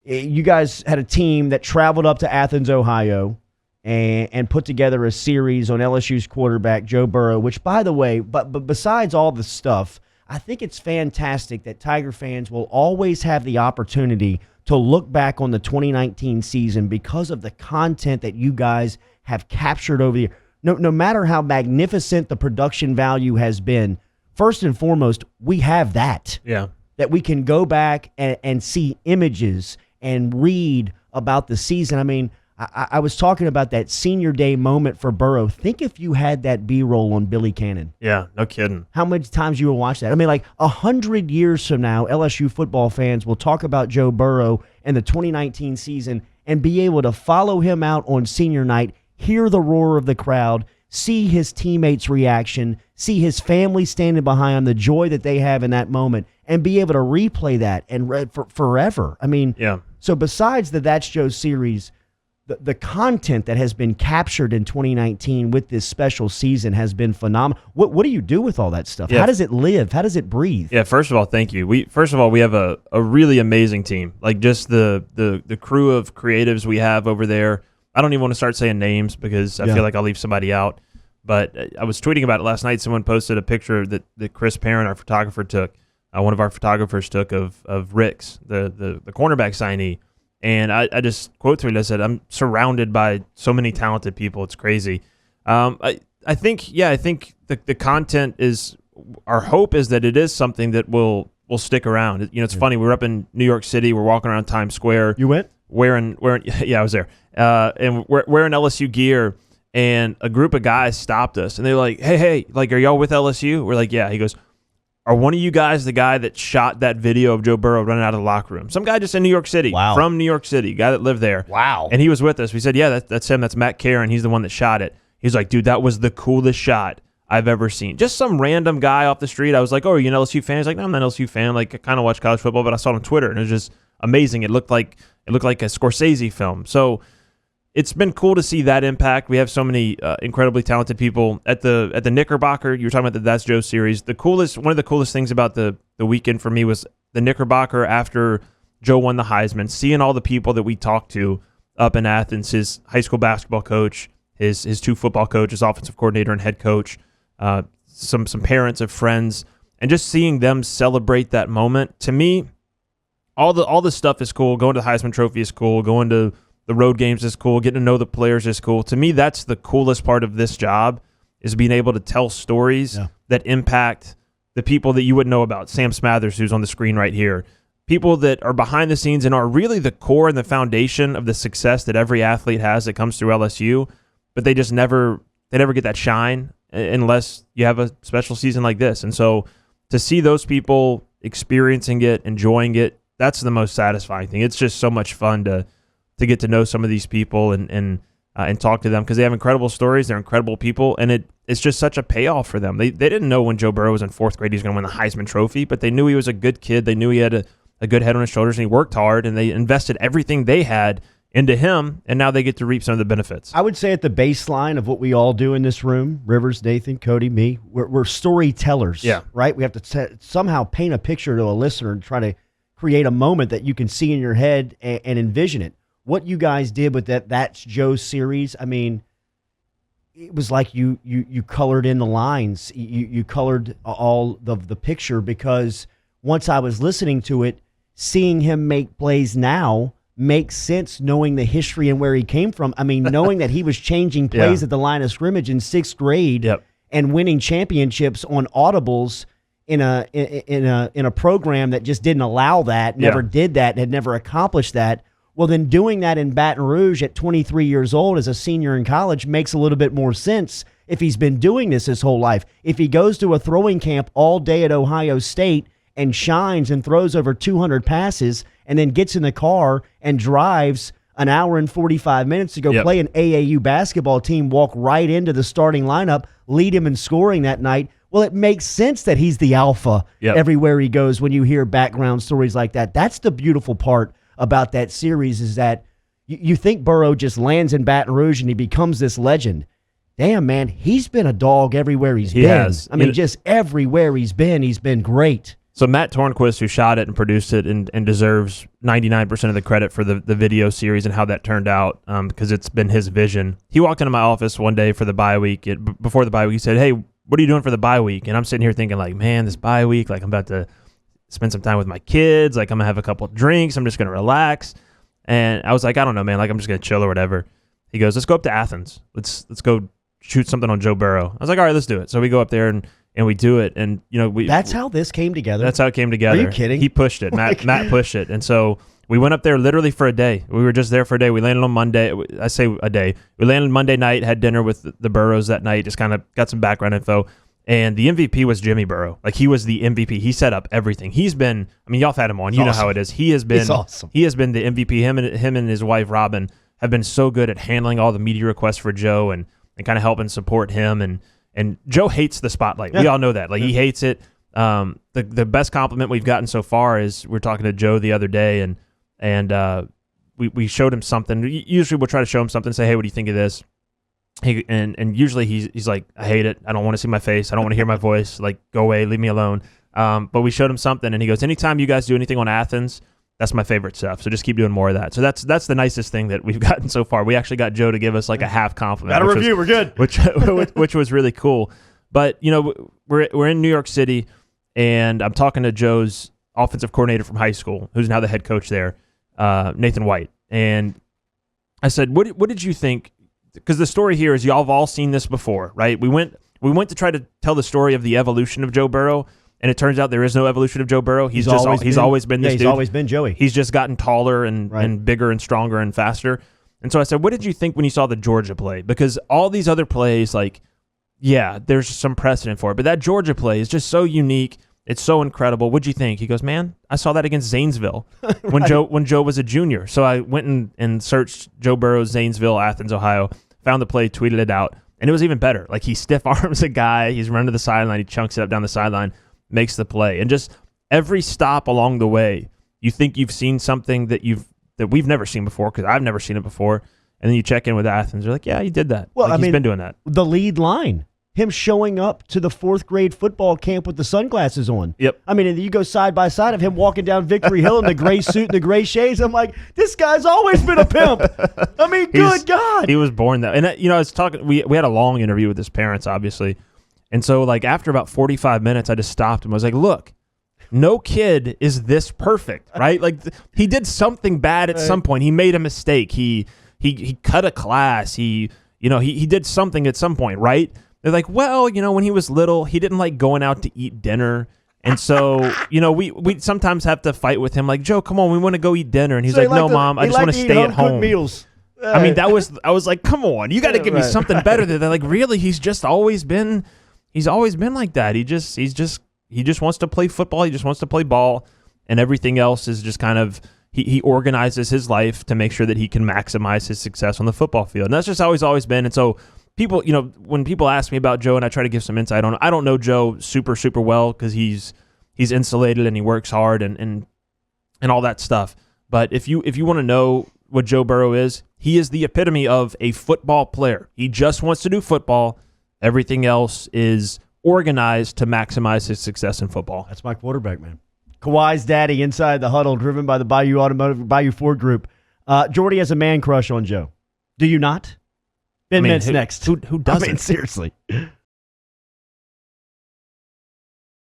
you guys had a team that traveled up to Athens, Ohio, and put together a series on LSU's quarterback, Joe Burrow, which, by the way, but besides all the stuff, I think it's fantastic that Tiger fans will always have the opportunity to look back on the 2019 season because of the content that you guys have captured over the year. No matter how magnificent the production value has been, first and foremost, we have that. Yeah. That we can go back and see images and read about the season. I mean, I was talking about that senior day moment for Burrow. Think if you had that B-roll on Billy Cannon. Yeah, no kidding. How many times you will watch that? I mean, like 100 years from now, LSU football fans will talk about Joe Burrow and the 2019 season and be able to follow him out on senior night, hear the roar of the crowd, see his teammates' reaction, see his family standing behind him, the joy that they have in that moment, and be able to replay that and read for forever. I mean, yeah. So besides the That's Joe series, the content that has been captured in 2019 with this special season has been phenomenal. What do you do with all that stuff? Yeah. How does it live? How does it breathe? Yeah, first of all, thank you. We have a really amazing team. Like just the crew of creatives we have over there. I don't even want to start saying names because I feel like I'll leave somebody out. But I was tweeting about it last night. Someone posted a picture that Chris Parent, our photographer, took. One of our photographers took of Rick's, the cornerback signee. And I just quote tweeted, I said, I'm surrounded by so many talented people. It's crazy. I think the content is, our hope is that it is something that will stick around. You know, it's funny. We were up in New York City. We're walking around Times Square. You went? Wearing yeah, I was there. And we're wearing LSU gear. And a group of guys stopped us. And they're like, hey, like, are y'all with LSU? We're like, yeah. He goes, are one of you guys the guy that shot that video of Joe Burrow running out of the locker room? Some guy just in New York City, from New York City, guy that lived there. Wow. And he was with us. We said, yeah, that's him. That's Matt Karen. He's the one that shot it. He's like, dude, that was the coolest shot I've ever seen. Just some random guy off the street. I was like, oh, are you an LSU fan? He's like, no, I'm not an LSU fan. Like, I kind of watch college football, but I saw it on Twitter, and it was just amazing. It looked like a Scorsese film. So it's been cool to see that impact. We have so many incredibly talented people at the Knickerbocker. You were talking about the That's Joe series. One of the coolest things about the weekend for me was the Knickerbocker after Joe won the Heisman. Seeing all the people that we talked to up in Athens, his high school basketball coach, his two football coaches, offensive coordinator and head coach, some parents of friends, and just seeing them celebrate that moment. To me, all the stuff is cool. Going to the Heisman Trophy is cool. Going to the road games is cool. Getting to know the players is cool. To me, that's the coolest part of this job, is being able to tell stories that impact the people that you wouldn't know about. Sam Smathers, who's on the screen right here. People that are behind the scenes and are really the core and the foundation of the success that every athlete has that comes through LSU, but they just never get that shine unless you have a special season like this. And so to see those people experiencing it, enjoying it, that's the most satisfying thing. It's just so much fun to get to know some of these people and talk to them, because they have incredible stories. They're incredible people, and it's just such a payoff for them. They didn't know when Joe Burrow was in fourth grade he was going to win the Heisman Trophy, but they knew he was a good kid. They knew he had a good head on his shoulders, and he worked hard, and they invested everything they had into him, and now they get to reap some of the benefits. I would say at the baseline of what we all do in this room, Rivers, Nathan, Cody, me, we're storytellers, right? We have to somehow paint a picture to a listener and try to create a moment that you can see in your head and envision it. What you guys did with That's Joe series, I mean, it was like you colored in the lines. You colored all of the picture, because once I was listening to it, seeing him make plays now makes sense, knowing the history and where he came from. I mean, knowing that he was changing plays at the line of scrimmage in sixth grade and winning championships on audibles in a program that just didn't allow that, never did that, had never accomplished that. Well, then doing that in Baton Rouge at 23 years old as a senior in college makes a little bit more sense if he's been doing this his whole life. If he goes to a throwing camp all day at Ohio State and shines and throws over 200 passes and then gets in the car and drives an hour and 45 minutes to go play an AAU basketball team, walk right into the starting lineup, lead him in scoring that night, well, it makes sense that he's the alpha everywhere he goes when you hear background stories like that. That's the beautiful part about that series, is that you think Burrow just lands in Baton Rouge and he becomes this legend. Damn, man, he's been a dog everywhere he's been. Has. I mean, just everywhere he's been great. So Matt Tornquist, who shot it and produced it and deserves 99% of the credit for the video series and how that turned out, because it's been his vision. He walked into my office one day for the bye week. Before the bye week, he said, "Hey, what are you doing for the bye week?" And I'm sitting here thinking, like, man, this bye week, like I'm about to spend some time with my kids. Like I'm going to have a couple of drinks. I'm just going to relax. And I was like, I don't know, man. Like I'm just going to chill or whatever. He goes, let's go up to Athens. Let's go shoot something on Joe Burrow. I was like, all right, let's do it. So we go up there and we do it. And, that's how this came together. That's how it came together. Are you kidding? He pushed it. Matt pushed it. And so we went up there literally for a day. We were just there for a day. We landed on Monday. I say a day. We landed Monday night, had dinner with the Burrows that night, just kind of got some background info. And the MVP was Jimmy Burrow. Like he was the MVP. He set up everything. He's been, I mean, y'all have had him on. You know how it is. He has been awesome. He has been the MVP. Him and his wife Robin have been so good at handling all the media requests for Joe and kind of helping support him. And Joe hates the spotlight. We all know that. Like he hates it. The best compliment we've gotten so far is we're talking to Joe the other day and we showed him something. Usually we'll try to show him something, say, hey, what do you think of this? And usually he's like, I hate it. I don't want to see my face. I don't want to hear my voice. Like, go away, leave me alone. But we showed him something, and he goes, anytime you guys do anything on Athens, that's my favorite stuff. So just keep doing more of that. So that's the nicest thing that we've gotten so far. We actually got Joe to give us like a half compliment. Got a review. We're good. Which was really cool. But we're in New York City, and I'm talking to Joe's offensive coordinator from high school, who's now the head coach there, Nathan White. And I said, what did you think? Because the story here is y'all have all seen this before, right? We went to try to tell the story of the evolution of Joe Burrow, and it turns out there is no evolution of Joe Burrow. He's always been this dude. He's always been Joey. He's just gotten taller and bigger and stronger and faster. And so I said, what did you think when you saw the Georgia play? Because all these other plays, like, yeah, there's some precedent for it, but that Georgia play is just so unique. It's so incredible. What'd you think? He goes, man, I saw that against Zanesville when Joe was a junior. So I went and searched Joe Burrow's Zanesville, Athens, Ohio, found the play, tweeted it out, and it was even better. Like he stiff arms a guy, he's running to the sideline, he chunks it up down the sideline, makes the play. And just every stop along the way, you think you've seen something that we've never seen before, because I've never seen it before. And then you check in with Athens, you're like, yeah, he did that. Well, he's been doing that. The lead line. Him showing up to the 4th grade football camp with the sunglasses on. Yep. I mean, and you go side by side of him walking down Victory Hill in the gray suit and the gray shades. I'm like, this guy's always been a pimp. I mean, good God. He was born that. And, I was talking, we had a long interview with his parents, obviously. And so, like, after about 45 minutes, I just stopped him. I was like, look, no kid is this perfect, right? Like, he did something bad at some point. He made a mistake. He cut a class. He did something at some point, right? They're like, well, when he was little, he didn't like going out to eat dinner. And so, we sometimes have to fight with him like, Joe, come on, we want to go eat dinner. And he's like, no, Mom, I just want to stay at home. Meals. I mean, I was like, come on, you got to give me something better than that. Like, really, he's always been like that. He just wants to play football. He just wants to play ball, and everything else is just kind of, he organizes his life to make sure that he can maximize his success on the football field. And that's just how he's always been. And so, people, when people ask me about Joe and I try to give some insight on it, I don't know Joe super, super well because he's insulated and he works hard and all that stuff. But if you want to know what Joe Burrow is, he is the epitome of a football player. He just wants to do football. Everything else is organized to maximize his success in football. That's my quarterback, man. Kawhi's daddy inside the huddle, driven by the Bayou Ford Group. Jordy has a man crush on Joe. Do you not? Ben Mintz next. Who doesn't? I mean, seriously.